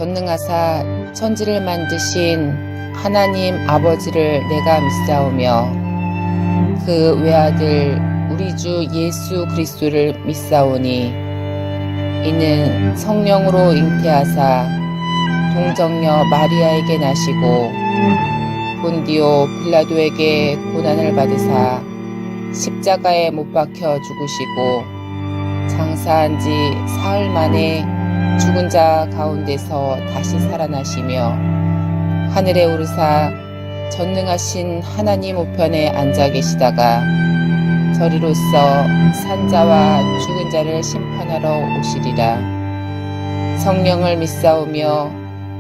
전능하사 천지를 만드신 하나님 아버지를 내가 믿사오며 그 외아들 우리 주 예수 그리스도를 믿사오니 이는 성령으로 잉태하사 동정녀 마리아에게 나시고 본디오 빌라도에게 고난을 받으사 십자가에 못 박혀 죽으시고 장사한 지 사흘 만에 죽은 자 가운데서 다시 살아나시며 하늘에 오르사 전능하신 하나님 우편에 앉아 계시다가 저리로서 산자와 죽은 자를 심판하러 오시리라. 성령을 믿사오며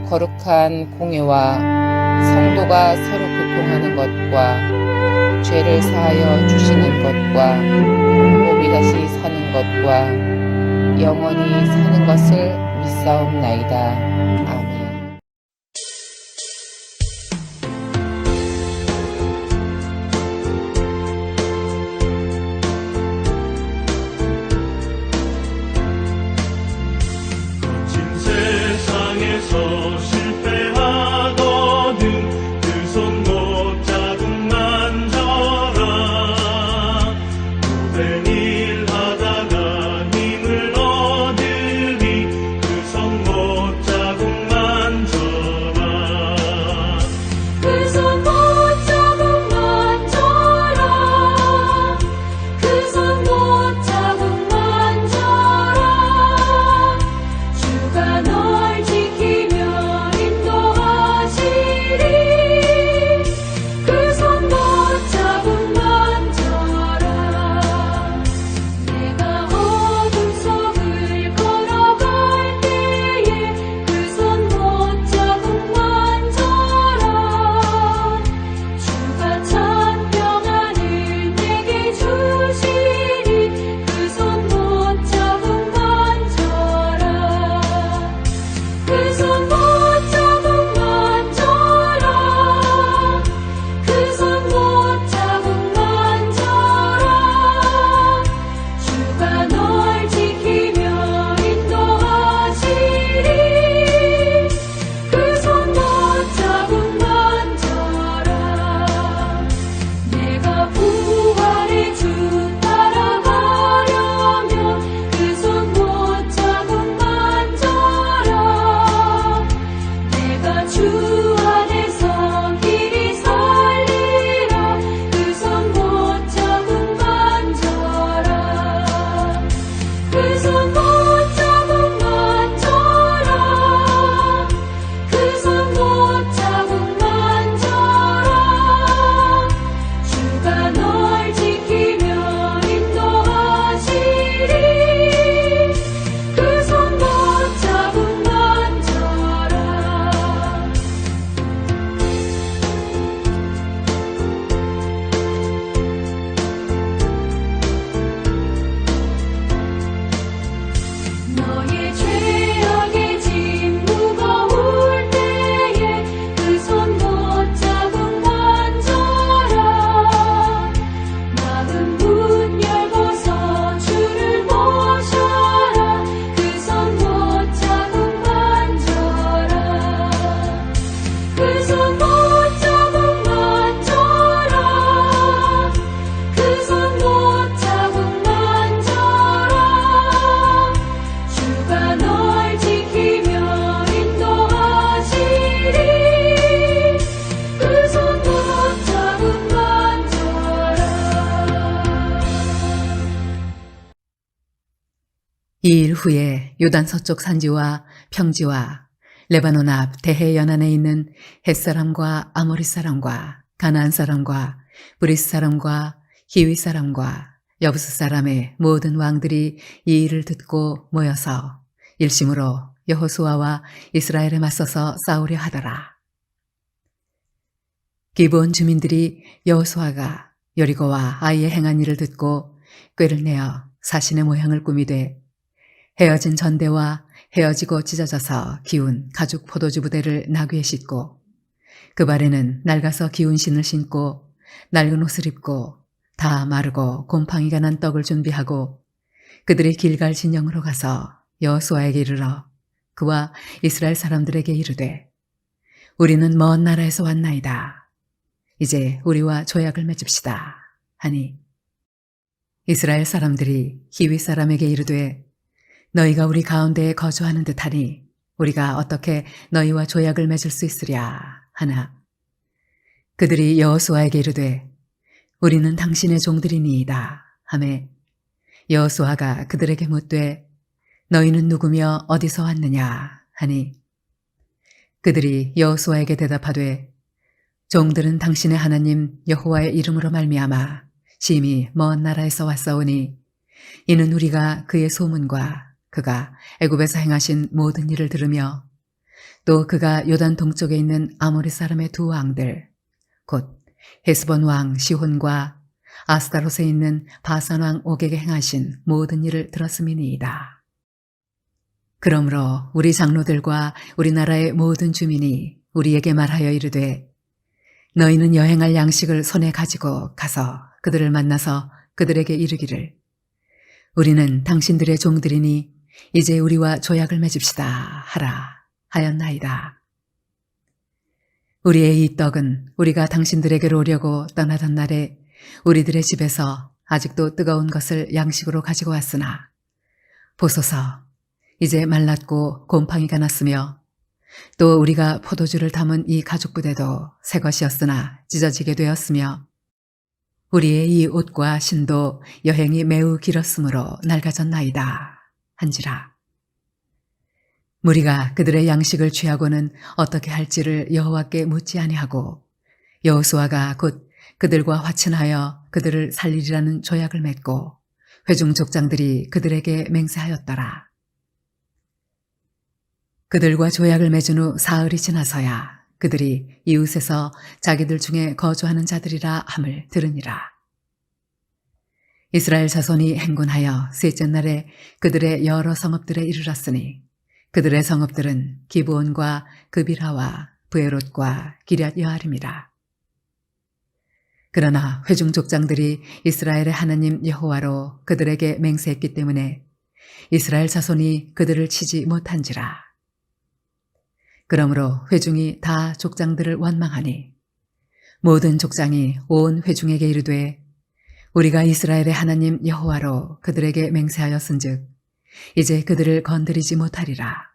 거룩한 공회와 성도가 서로 교통하는 것과 죄를 사하여 주시는 것과 몸이 다시 사는 것과 영원히 사는 것을 믿사옵나이다. 아멘. 거친 세상에서 실패하거든 그 손 못 잡은 만져라. 모든 일 하다가 힘을 얻으리 그 손 못 잡은 만져라. 그 손 못 잡은 만져라. 그 손 못 잡은 만져라. 주가 널 지키며 인도하시리. 그 손 못 잡은 만져라. 내가 어둠 속을 걸어갈 때에 그 손 못 잡은 만져라. 주가 참 평안을 내게 주시리. 그 손 못 잡은 만져라. 그 손 못 잡은 만져라. 그 손 못 잡은 만져라. 주가 널 지키며 인도하시리. 그 손 못 잡은 만져라. 내가 부활의 주 따라가려면 그 손 못 잡은 만져라. 내가 주 안에서 길이 살리라. 그 손 못 잡은 만져라. 그 손 못 잡은 만져라. 그 손 못 잡은 만져라. 주가 널 지키며 인도하시리. 그 손 못 잡은 만져라. 너의 죄악의 짐 무거울 때에 그 손 못 잡은 만져라. 마음 문 열고서 주를 모셔라. 그 손 못 잡은 만져라. 그 손 못 잡은 만져라. 그 손 못 잡은 만져라. 주가 널 지키며 인도하시리. 그 손 못 잡은 만져라. 2일 후에 요단 서쪽 산지와 평지와 레바논 앞 대해 연안에 있는 헷사람과 아모리 사람과 가나안 사람과 브리스 사람과 히위 사람과 여부스 사람의 모든 왕들이 이 일을 듣고 모여서 일심으로 여호수아와 이스라엘에 맞서서 싸우려 하더라. 기브온 주민들이 여호수아가 여리고와 아이에 행한 일을 듣고 꾀를 내어 사신의 모양을 꾸미되 헤어진 전대와 헤어지고 찢어져서 기운 가죽 포도주 부대를 나귀에 싣고 그 발에는 낡아서 기운 신을 신고 낡은 옷을 입고 다 마르고 곰팡이가 난 떡을 준비하고 그들의 길갈 진영으로 가서 여호수아에게 이르러 그와 이스라엘 사람들에게 이르되 우리는 먼 나라에서 왔나이다. 이제 우리와 조약을 맺읍시다 하니 이스라엘 사람들이 히위 사람에게 이르되 너희가 우리 가운데에 거주하는 듯하니 우리가 어떻게 너희와 조약을 맺을 수 있으랴 하나 그들이 여호수아에게 이르되 우리는 당신의 종들이니이다 하매 여호수아가 그들에게 묻되 너희는 누구며 어디서 왔느냐 하니 그들이 여호수아에게 대답하되 종들은 당신의 하나님 여호와의 이름으로 말미암아 심히 먼 나라에서 왔사오니 이는 우리가 그의 소문과 그가 애굽에서 행하신 모든 일을 들으며 또 그가 요단 동쪽에 있는 아모리 사람의 두 왕들 곧 헤스본 왕 시혼과 아스타롯에 있는 바산 왕 옥에게 행하신 모든 일을 들었음이니이다. 그러므로 우리 장로들과 우리나라의 모든 주민이 우리에게 말하여 이르되 너희는 여행할 양식을 손에 가지고 가서 그들을 만나서 그들에게 이르기를 우리는 당신들의 종들이니 이제 우리와 조약을 맺읍시다 하라 하였나이다. 우리의 이 떡은 우리가 당신들에게로 오려고 떠나던 날에 우리들의 집에서 아직도 뜨거운 것을 양식으로 가지고 왔으나 보소서 이제 말랐고 곰팡이가 났으며 또 우리가 포도주를 담은 이 가죽 부대도 새 것이었으나 찢어지게 되었으며 우리의 이 옷과 신도 여행이 매우 길었으므로 낡아졌나이다 한지라. 무리가 그들의 양식을 취하고는 어떻게 할지를 여호와께 묻지 아니하고 여호수아가 곧 그들과 화친하여 그들을 살리리라는 조약을 맺고 회중 족장들이 그들에게 맹세하였더라. 그들과 조약을 맺은 후 사흘이 지나서야 그들이 이웃에서 자기들 중에 거주하는 자들이라 함을 들으니라. 이스라엘 자손이 행군하여 셋째 날에 그들의 여러 성읍들에 이르렀으니 그들의 성읍들은 기브온과 그비라와 브에롯과 기럇 여아림이라. 그러나 회중 족장들이 이스라엘의 하나님 여호와로 그들에게 맹세했기 때문에 이스라엘 자손이 그들을 치지 못한지라. 그러므로 회중이 다 족장들을 원망하니 모든 족장이 온 회중에게 이르되 우리가 이스라엘의 하나님 여호와로 그들에게 맹세하였은즉 이제 그들을 건드리지 못하리라.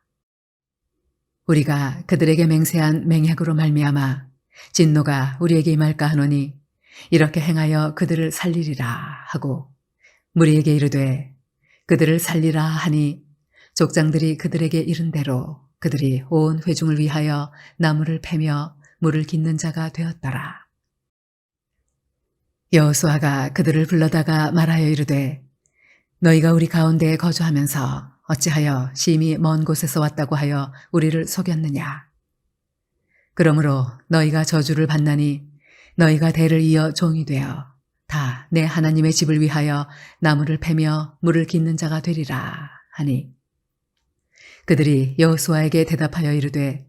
우리가 그들에게 맹세한 맹약으로 말미암아 진노가 우리에게 임할까 하노니 이렇게 행하여 그들을 살리리라 하고 무리에게 이르되 그들을 살리라 하니 족장들이 그들에게 이른 대로 그들이 온 회중을 위하여 나무를 패며 물을 깃는 자가 되었더라. 여호수아가 그들을 불러다가 말하여 이르되 너희가 우리 가운데에 거주하면서 어찌하여 심히 먼 곳에서 왔다고 하여 우리를 속였느냐. 그러므로 너희가 저주를 받나니 너희가 대를 이어 종이 되어 다 내 하나님의 집을 위하여 나무를 패며 물을 깃는 자가 되리라 하니 그들이 여호수아에게 대답하여 이르되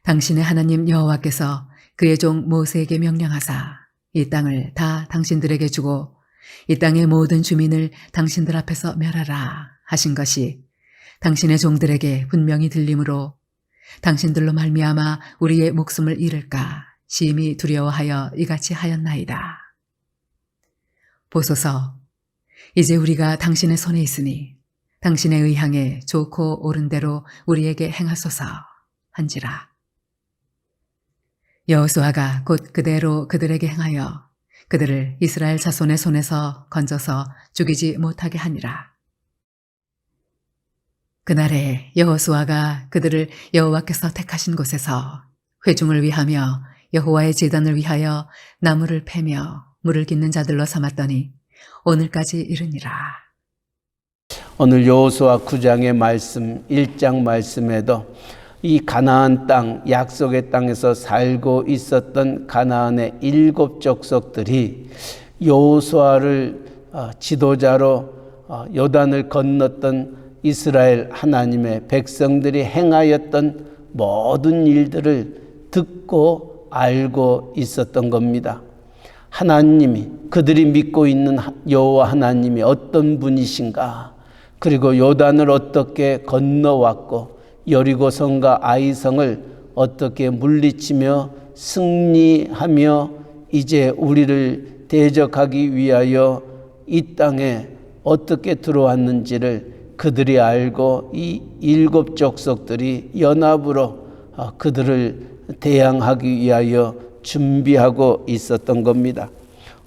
당신의 하나님 여호와께서 그의 종 모세에게 명령하사 이 땅을 다 당신들에게 주고 이 땅의 모든 주민을 당신들 앞에서 멸하라 하신 것이 당신의 종들에게 분명히 들림으로 당신들로 말미암아 우리의 목숨을 잃을까 심히 두려워하여 이같이 하였나이다. 보소서, 이제 우리가 당신의 손에 있으니 당신의 의향에 좋고 옳은 대로 우리에게 행하소서 한지라. 여호수아가 곧 그대로 그들에게 행하여 그들을 이스라엘 자손의 손에서 건져서 죽이지 못하게 하니라. 그날에 여호수아가 그들을 여호와께서 택하신 곳에서 회중을 위하며 여호와의 제단을 위하여 나무를 패며 물을 깃는 자들로 삼았더니 오늘까지 이르니라. 오늘 여호수아 9장의 말씀, 1장 말씀에도 이 가나안 땅, 약속의 땅에서 살고 있었던 가나안의 7 족속들이 여호수아를 지도자로 요단을 건넜던 이스라엘 하나님의 백성들이 행하였던 모든 일들을 듣고 알고 있었던 겁니다. 하나님이, 그들이 믿고 있는 여호와 하나님이 어떤 분이신가, 그리고 요단을 어떻게 건너왔고 여리고성과 아이성을 어떻게 물리치며 승리하며 이제 우리를 대적하기 위하여 이 땅에 어떻게 들어왔는지를 그들이 알고 이 7 족속들이 연합으로 그들을 대항하기 위하여 준비하고 있었던 겁니다.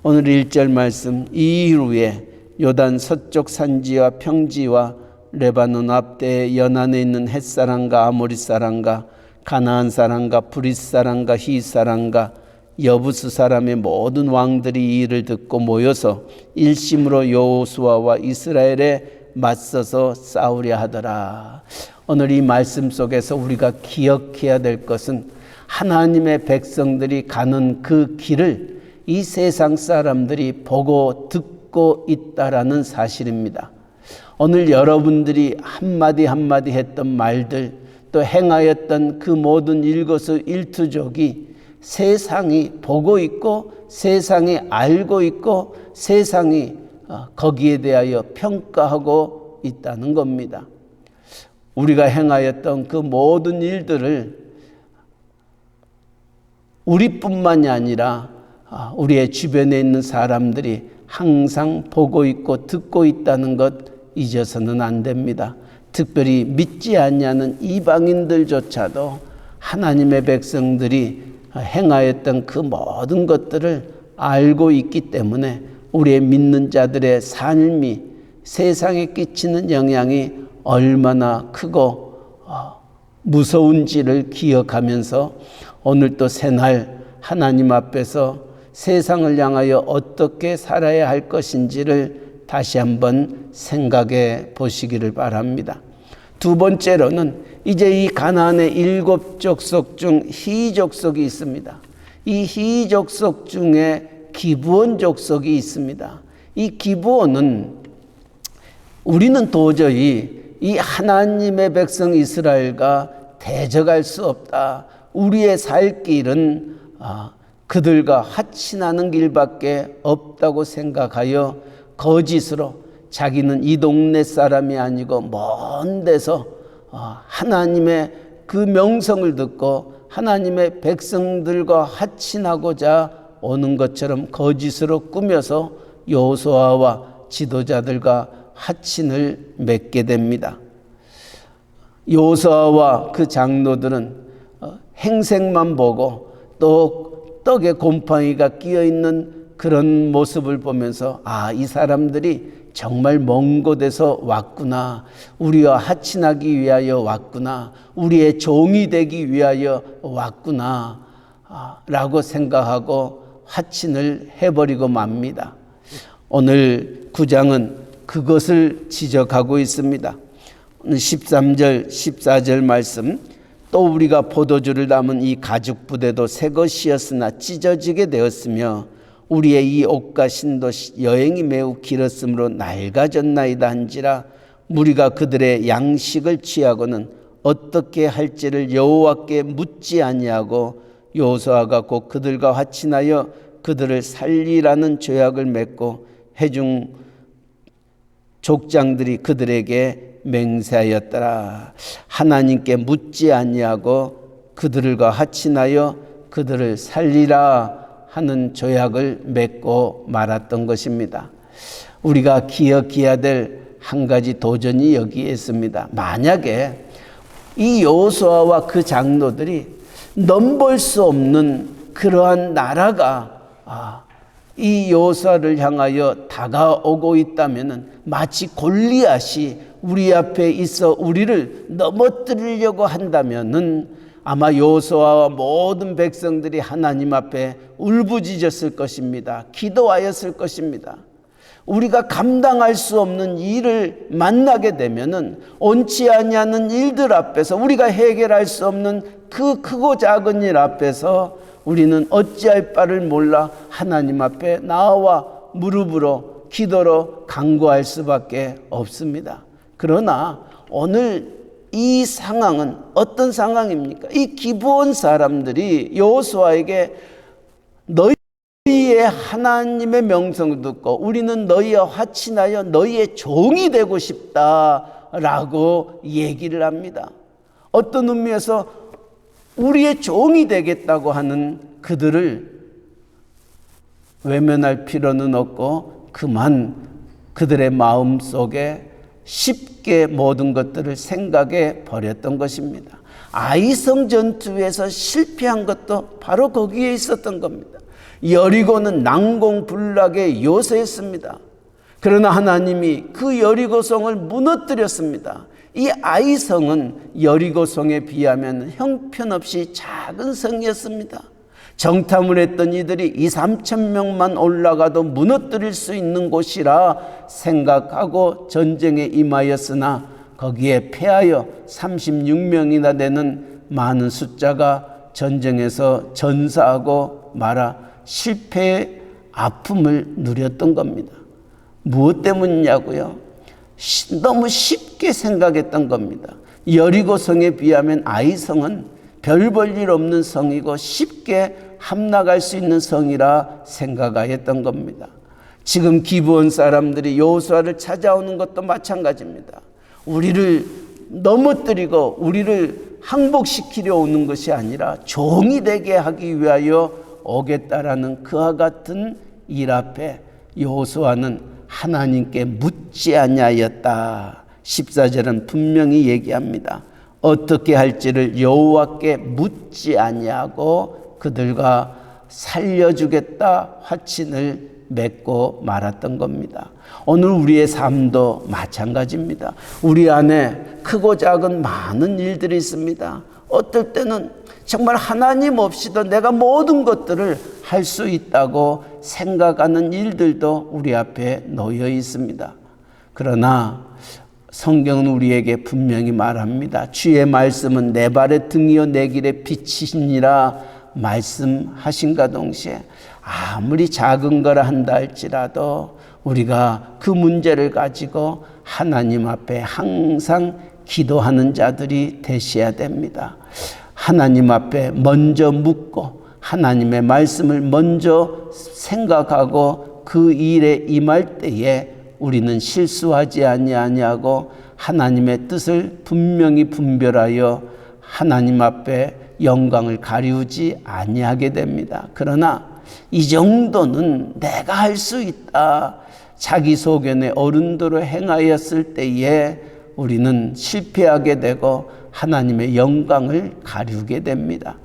오늘 1절 말씀, 이 이후에 요단 서쪽 산지와 평지와 레바논 앞대에 연안에 있는 헷사람과 아모리 사람과 가나안 사람과 브릿 사람과 히 사람과 여부스 사람의 모든 왕들이 이 일을 듣고 모여서 일심으로 여호수아와 이스라엘에 맞서서 싸우려 하더라. 오늘 이 말씀 속에서 우리가 기억해야 될 것은 하나님의 백성들이 가는 그 길을 이 세상 사람들이 보고 듣고 있다라는 사실입니다. 오늘 여러분들이 한마디 한마디 했던 말들, 또 행하였던 그 모든 일거수일투족이 세상이 보고 있고 세상이 알고 있고 세상이 거기에 대하여 평가하고 있다는 겁니다. 우리가 행하였던 그 모든 일들을 우리뿐만이 아니라 우리의 주변에 있는 사람들이 항상 보고 있고 듣고 있다는 것 잊어서는 안 됩니다. 특별히 믿지 않냐는 이방인들조차도 하나님의 백성들이 행하였던 그 모든 것들을 알고 있기 때문에 우리의 믿는 자들의 삶이 세상에 끼치는 영향이 얼마나 크고 무서운지를 기억하면서 오늘 또 새날 하나님 앞에서 세상을 향하여 어떻게 살아야 할 것인지를 다시 한번 생각해 보시기를 바랍니다. 두 번째로는 이제 이 가나안의 7 족속 중 히 족속이 있습니다. 이 히 족속 중에 기브온 족속이 있습니다. 이 기브온은 우리는 도저히 이 하나님의 백성 이스라엘과 대적할 수 없다. 우리의 살 길은 그들과 하친하는 길밖에 없다고 생각하여 거짓으로 자기는 이 동네 사람이 아니고 먼 데서 하나님의 그 명성을 듣고 하나님의 백성들과 하친하고자 오는 것처럼 거짓으로 꾸며서 여호수아와 지도자들과 하친을 맺게 됩니다. 여호수아와 그 장로들은 행색만 보고 또 떡에 곰팡이가 끼어있는 그런 모습을 보면서 이 사람들이 정말 먼 곳에서 왔구나. 우리와 하친하기 위하여 왔구나. 우리의 종이 되기 위하여 왔구나. 라고 생각하고 하친을 해버리고 맙니다. 오늘 9장은 그것을 지적하고 있습니다. 13절, 14절 말씀. 또 우리가 포도주를 담은 이 가죽 부대도 새 것이었으나 찢어지게 되었으며 우리의 이 옷과 신도 여행이 매우 길었으므로 낡아졌나이다 한지라 무리가 그들의 양식을 취하고는 어떻게 할지를 여호와께 묻지 아니하고 여호수아가 곧 그들과 화친하여 그들을 살리라는 조약을 맺고 회중 족장들이 그들에게 맹세하였더라. 하나님께 묻지 아니하고 그들과 하친하여 그들을 살리라 하는 조약을 맺고 말았던 것입니다. 우리가 기억해야 될 한 가지 도전이 여기에 있습니다. 만약에 이 여호수아와 그 장로들이 넘볼 수 없는 그러한 나라가 이 여호수아를 향하여 다가오고 있다면 마치 골리앗이 우리 앞에 있어 우리를 넘어뜨리려고 한다면은 아마 여호수아와 모든 백성들이 하나님 앞에 울부짖었을 것입니다. 기도하였을 것입니다. 우리가 감당할 수 없는 일을 만나게 되면은 옳지 아니하는 일들 앞에서 우리가 해결할 수 없는 그 크고 작은 일 앞에서 우리는 어찌할 바를 몰라 하나님 앞에 나와 무릎으로 기도로 간구할 수밖에 없습니다. 그러나 오늘 이 상황은 어떤 상황입니까? 이 기브온 사람들이 여호수아에게 너희의 하나님의 명성을 듣고 우리는 너희와 화친하여 너희의 종이 되고 싶다라고 얘기를 합니다. 어떤 의미에서 우리의 종이 되겠다고 하는 그들을 외면할 필요는 없고 그만 그들의 마음 속에 쉽게 모든 것들을 생각해 버렸던 것입니다. 아이성 전투에서 실패한 것도 바로 거기에 있었던 겁니다. 여리고는 난공불락의 요새였습니다. 그러나 하나님이 그 여리고성을 무너뜨렸습니다. 이 아이성은 여리고성에 비하면 형편없이 작은 성이었습니다. 정탐을 했던 이들이 2,3천 명만 올라가도 무너뜨릴 수 있는 곳이라 생각하고 전쟁에 임하였으나 거기에 패하여 36명이나 되는 많은 숫자가 전쟁에서 전사하고 말아 실패의 아픔을 누렸던 겁니다. 무엇 때문이냐고요? 너무 쉽게 생각했던 겁니다. 여리고성에 비하면 아이성은 별 볼 일 없는 성이고 쉽게 함락할 수 있는 성이라 생각하였던 겁니다. 지금 기브온 사람들이 여호수아를 찾아오는 것도 마찬가지입니다. 우리를 넘어뜨리고 우리를 항복시키려 오는 것이 아니라 종이 되게 하기 위하여 오겠다라는 그와 같은 일 앞에 여호수아는 하나님께 묻지 아니하였다. 14절은 분명히 얘기합니다. 어떻게 할지를 여호와께 묻지 아니하고 그들과 살려주겠다 확신을 맺고 말았던 겁니다. 오늘 우리의 삶도 마찬가지입니다. 우리 안에 크고 작은 많은 일들이 있습니다. 어떨 때는 정말 하나님 없이도 내가 모든 것들을 할 수 있다고 생각하는 일들도 우리 앞에 놓여 있습니다. 그러나 성경은 우리에게 분명히 말합니다. 주의 말씀은 내 발의 등이요 내 길의 빛이시니라 말씀하신가 동시에 아무리 작은 거라 한다 할지라도 우리가 그 문제를 가지고 하나님 앞에 항상 기도하는 자들이 되셔야 됩니다. 하나님 앞에 먼저 묻고 하나님의 말씀을 먼저 생각하고 그 일에 임할 때에 우리는 실수하지 아니하냐고 하나님의 뜻을 분명히 분별하여 하나님 앞에 영광을 가리우지 아니하게 됩니다. 그러나 이 정도는 내가 할 수 있다. 자기 소견에 어른도로 행하였을 때에 우리는 실패하게 되고 하나님의 영광을 가리우게 됩니다.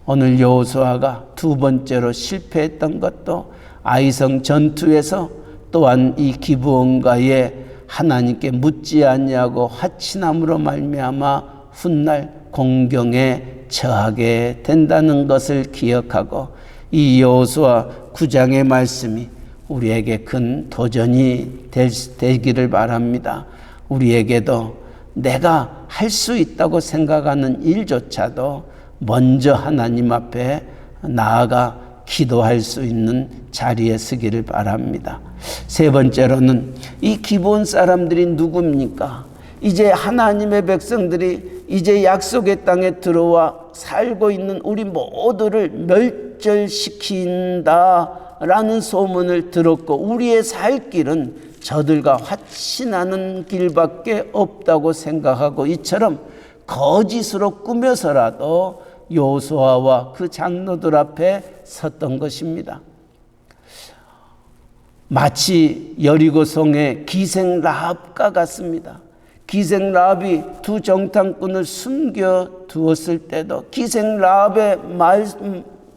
오늘 여호수아가 두 번째로 실패했던 것도 아이성 전투에서 또한 이 기브온과의 하나님께 묻지 아니하고 화친함으로 말미암아 훗날 공경에 처하게 된다는 것을 기억하고 이 여호수아 9장의 말씀이 우리에게 큰 도전이 되기를 바랍니다. 우리에게도 내가 할 수 있다고 생각하는 일조차도 먼저 하나님 앞에 나아가 기도할 수 있는 자리에 서기를 바랍니다. 세 번째로는 이 기브온 사람들이 누굽니까? 이제 하나님의 백성들이 이제 약속의 땅에 들어와 살고 있는 우리 모두를 멸절시킨다라는 소문을 들었고 우리의 살 길은 저들과 화친하는 길밖에 없다고 생각하고 이처럼 거짓으로 꾸며서라도 여호수아와 그 장로들 앞에 섰던 것입니다. 마치 여리고성의 기생 라합과 같습니다. 기생 라합이 두 정탐꾼을 숨겨 두었을 때도 기생 라합의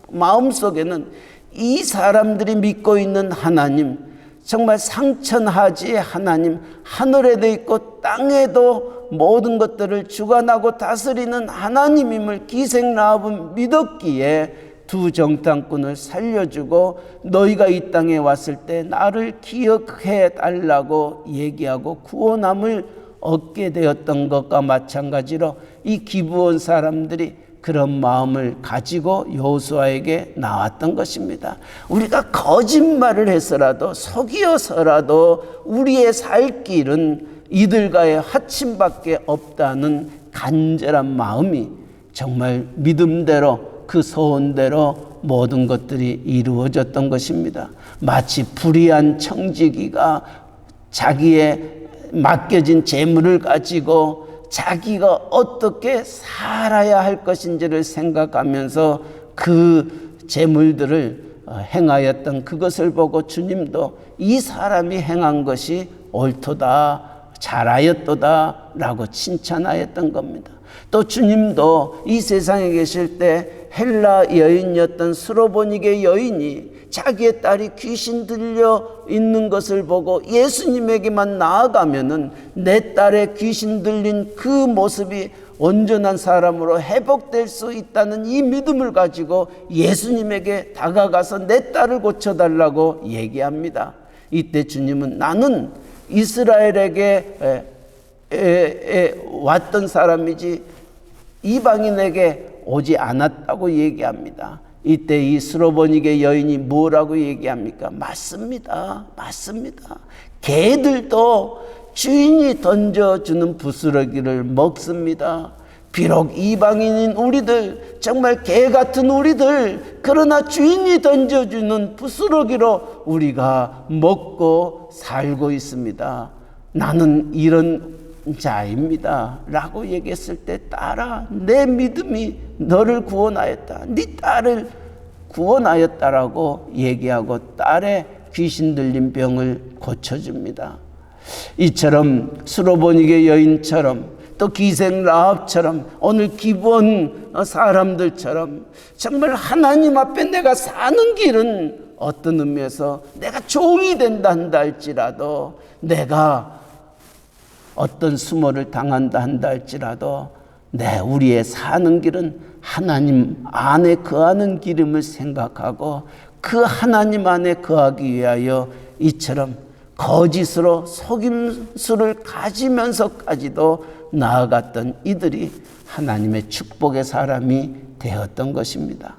마음속에는 이 사람들이 믿고 있는 하나님, 정말 상천하지의 하나님, 하늘에도 있고 땅에도 모든 것들을 주관하고 다스리는 하나님임을 기생 라합은 믿었기에 두 정탐꾼을 살려주고 너희가 이 땅에 왔을 때 나를 기억해 달라고 얘기하고 구원함을 얻게 되었던 것과 마찬가지로 이 기브온 사람들이 그런 마음을 가지고 여호수아에게 나왔던 것입니다. 우리가 거짓말을 해서라도 속이어서라도 우리의 살 길은 이들과의 화친밖에 없다는 간절한 마음이 정말 믿음대로 그 소원대로 모든 것들이 이루어졌던 것입니다. 마치 불의한 청지기가 자기의 맡겨진 재물을 가지고 자기가 어떻게 살아야 할 것인지를 생각하면서 그 재물들을 행하였던 그것을 보고 주님도 이 사람이 행한 것이 옳도다, 잘하였도다 라고 칭찬하였던 겁니다. 또 주님도 이 세상에 계실 때 헬라 여인이었던 스로보니게 여인이 자기의 딸이 귀신 들려 있는 것을 보고 예수님에게만 나아가면은 내 딸의 귀신 들린 그 모습이 온전한 사람으로 회복될 수 있다는 이 믿음을 가지고 예수님에게 다가가서 내 딸을 고쳐달라고 얘기합니다. 이때 주님은 나는 이스라엘에게 왔던 사람이지 이방인에게 오지 않았다고 얘기합니다. 이때 이 스로보니게 여인이 뭐라고 얘기합니까? 맞습니다. 맞습니다. 개들도 주인이 던져주는 부스러기를 먹습니다. 비록 이방인인 우리들, 정말 개 같은 우리들, 그러나 주인이 던져주는 부스러기로 우리가 먹고 살고 있습니다. 나는 이런 자입니다 라고 얘기했을 때, 딸아, 내 믿음이 너를 구원하였다, 네 딸을 구원하였다라고 얘기하고 딸의 귀신 들린 병을 고쳐줍니다. 이처럼 스로보니게 여인처럼, 또 기생 라합처럼, 오늘 기본 사람들처럼 정말 하나님 앞에 내가 사는 길은 어떤 의미에서 내가 종이 된다 한다 할지라도, 내가 어떤 수모를 당한다 한다 할지라도 우리의 사는 길은 하나님 안에 거하는 길임을 생각하고 그 하나님 안에 거하기 위하여 이처럼 거짓으로 속임수를 가지면서까지도 나아갔던 이들이 하나님의 축복의 사람이 되었던 것입니다.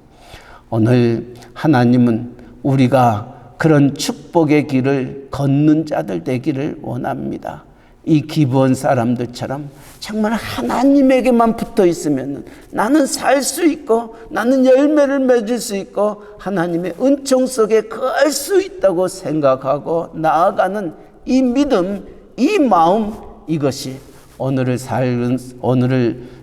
오늘 하나님은 우리가 그런 축복의 길을 걷는 자들 되기를 원합니다. 이 기본 사람들처럼 정말 하나님에게만 붙어 있으면 나는 살 수 있고, 나는 열매를 맺을 수 있고, 하나님의 은총 속에 거할 수 있다고 생각하고 나아가는 이 믿음, 이 마음, 이것이 오늘을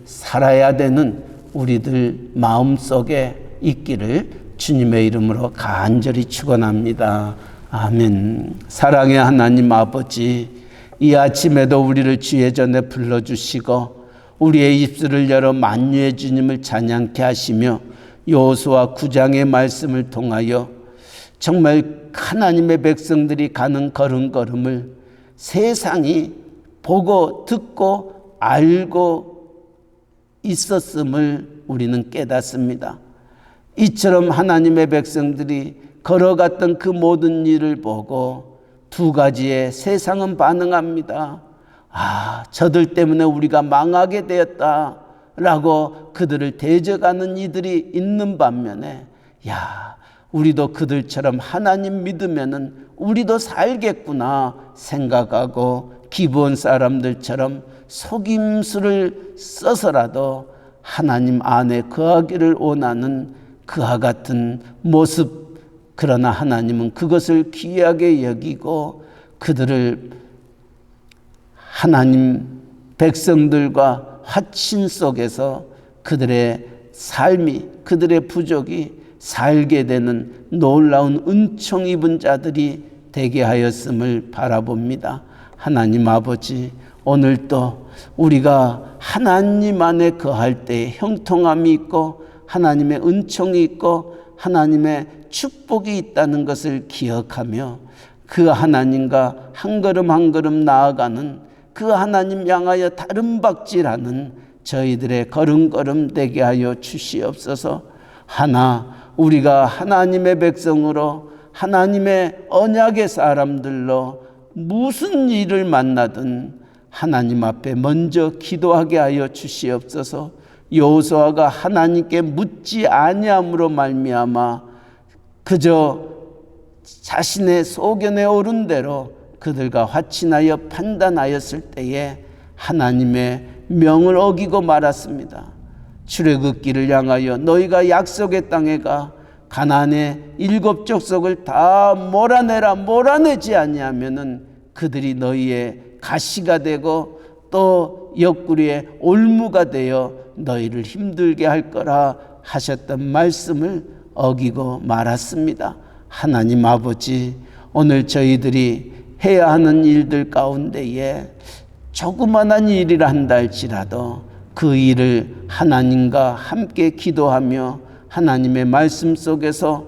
살아야 되는 우리들 마음 속에 있기를 주님의 이름으로 간절히 축원합니다. 아멘. 사랑의 하나님 아버지, 이 아침에도 우리를 주의 전에 불러주시고 우리의 입술을 열어 만유의 주님을 찬양케 하시며 여호수아 9장의 말씀을 통하여 정말 하나님의 백성들이 가는 걸음걸음을 세상이 보고 듣고 알고 있었음을 우리는 깨닫습니다. 이처럼 하나님의 백성들이 걸어갔던 그 모든 일을 보고 두 가지의 세상은 반응합니다. 저들 때문에 우리가 망하게 되었다라고 그들을 대적하는 이들이 있는 반면에, 우리도 그들처럼 하나님 믿으면은 우리도 살겠구나 생각하고 기본 사람들처럼 속임수를 써서라도 하나님 안에 거하기를 원하는 그와 같은 모습, 그러나 하나님은 그것을 귀하게 여기고 그들을 하나님 백성들과 화친 속에서 그들의 삶이, 그들의 부족이 살게 되는 놀라운 은총 입은 자들이 되게 하였음을 바라봅니다. 하나님 아버지, 오늘도 우리가 하나님 안에 거할 때 형통함이 있고 하나님의 은총이 있고 하나님의 축복이 있다는 것을 기억하며 그 하나님과 한 걸음 한 걸음 나아가는, 그 하나님 향하여 다름박질하는 저희들의 걸음걸음 되게 하여 주시옵소서. 우리가 하나님의 백성으로, 하나님의 언약의 사람들로 무슨 일을 만나든 하나님 앞에 먼저 기도하게 하여 주시옵소서. 여호수아가 하나님께 묻지 아니함으로 말미암아 그저 자신의 소견에 오른 대로 그들과 화친하여 판단하였을 때에 하나님의 명을 어기고 말았습니다. 출애굽기를 향하여 너희가 약속의 땅에 가 가나안의 7 족속을 다 몰아내라, 몰아내지 아니하면은 그들이 너희의 가시가 되고 또 옆구리에 올무가 되어 너희를 힘들게 할 거라 하셨던 말씀을 어기고 말았습니다. 하나님 아버지, 오늘 저희들이 해야 하는 일들 가운데에 조그만한 일이라 한다 할지라도 그 일을 하나님과 함께 기도하며 하나님의 말씀 속에서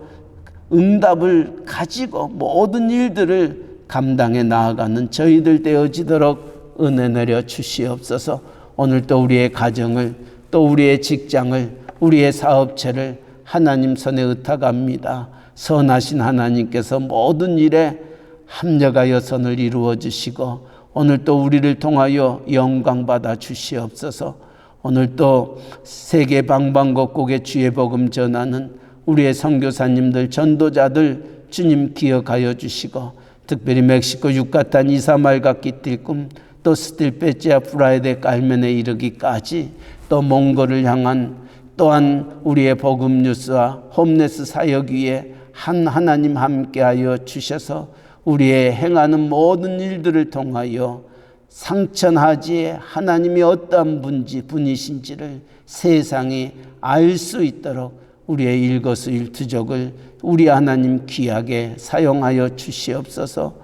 응답을 가지고 모든 일들을 감당해 나아가는 저희들 되어지도록 은혜 내려 주시옵소서. 오늘 또 우리의 가정을, 또 우리의 직장을, 우리의 사업체를 하나님 손에 의탁합니다. 선하신 하나님께서 모든 일에 합력하여 선을 이루어 주시고 오늘 또 우리를 통하여 영광 받아 주시옵소서. 오늘 또 세계 방방곡곡에 주의 복음 전하는 우리의 선교사님들, 전도자들 주님 기억하여 주시고 특별히 멕시코 유카탄 이사말과 끼띨 또 스틸페지아 프라이데 깔멘에 이르기까지 또 몽골을 향한 또한 우리의 복음 뉴스와 홈레스 사역 위에 하나님 함께하여 주셔서 우리의 행하는 모든 일들을 통하여 상천하지에 하나님이 어떠한 분이신지를 세상이 알 수 있도록 우리의 일거수일투족을 우리 하나님 귀하게 사용하여 주시옵소서.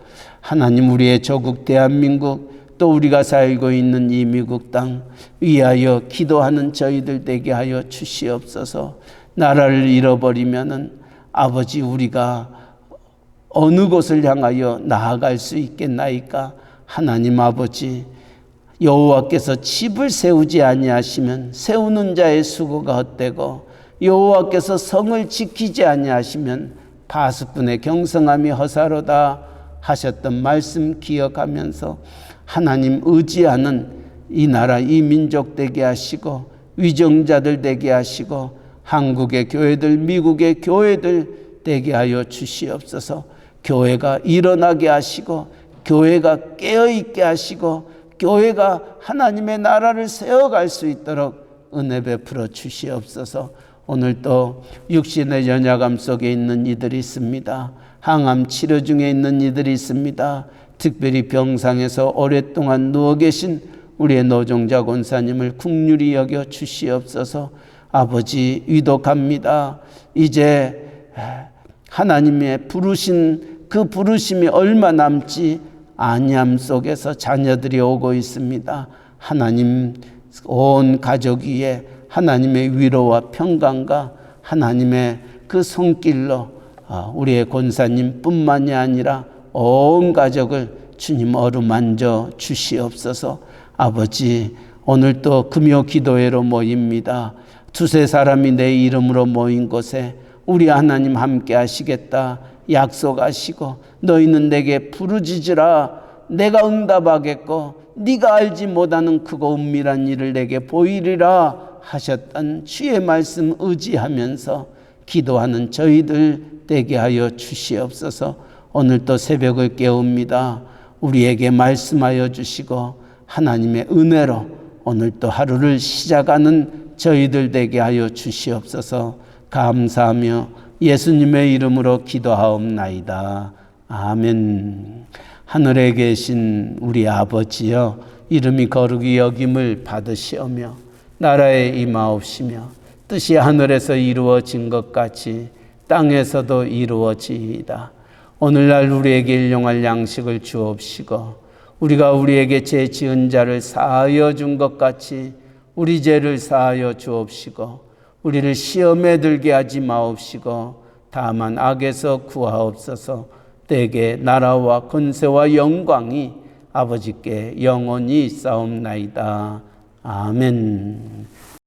하나님, 우리의 조국 대한민국 또 우리가 살고 있는 이 미국 땅 위하여 기도하는 저희들 되게 하여 주시옵소서. 나라를 잃어버리면은 아버지, 우리가 어느 곳을 향하여 나아갈 수 있겠나이까? 하나님 아버지, 여호와께서 집을 세우지 아니하시면 세우는 자의 수고가 헛되고 여호와께서 성을 지키지 아니하시면 파수꾼의 경성함이 허사로다 하셨던 말씀 기억하면서 하나님 의지하는 이 나라 이 민족 되게 하시고 위정자들 되게 하시고 한국의 교회들, 미국의 교회들 되게 하여 주시옵소서. 교회가 일어나게 하시고 교회가 깨어있게 하시고 교회가 하나님의 나라를 세워갈 수 있도록 은혜 베풀어 주시옵소서. 오늘 또 육신의 연약함 속에 있는 이들이 있습니다. 항암 치료 중에 있는 이들이 있습니다. 특별히 병상에서 오랫동안 누워 계신 우리의 노종자 권사님을 긍휼히 여겨 주시옵소서. 아버지, 위독합니다. 이제 하나님의 부르신 그 부르심이 얼마 남지 아니함 속에서 자녀들이 오고 있습니다. 하나님, 온 가족 위에 하나님의 위로와 평강과 하나님의 그 손길로 우리의 권사님 뿐만이 아니라 온 가족을 주님 어루만져 주시옵소서. 아버지, 오늘 또 금요 기도회로 모입니다. 두세 사람이 내 이름으로 모인 곳에 우리 하나님 함께 하시겠다 약속하시고 너희는 내게 부르짖으라 내가 응답하겠고 네가 알지 못하는 크고 은밀한 일을 내게 보이리라 하셨던 주의 말씀 의지하면서 기도하는 저희들 되게 하여 주시옵소서. 오늘 또 새벽을 깨웁니다. 우리에게 말씀하여 주시고 하나님의 은혜로 오늘 또 하루를 시작하는 저희들 되게 하여 주시옵소서. 감사하며 예수님의 이름으로 기도하옵나이다. 아멘. 하늘에 계신 우리 아버지여, 이름이 거룩히 여김을 받으시오며 나라에 임하옵시며 뜻이 하늘에서 이루어진 것 같이 땅에서도 이루어지이다. 오늘날 우리에게 일용할 양식을 주옵시고 우리가 우리에게 죄 지은 자를 사하여 준 것 같이 우리 죄를 사하여 주옵시고 우리를 시험에 들게 하지 마옵시고 다만 악에서 구하옵소서. 때에 나라와 권세와 영광이 아버지께 영원히 있사옵나이다. 아멘.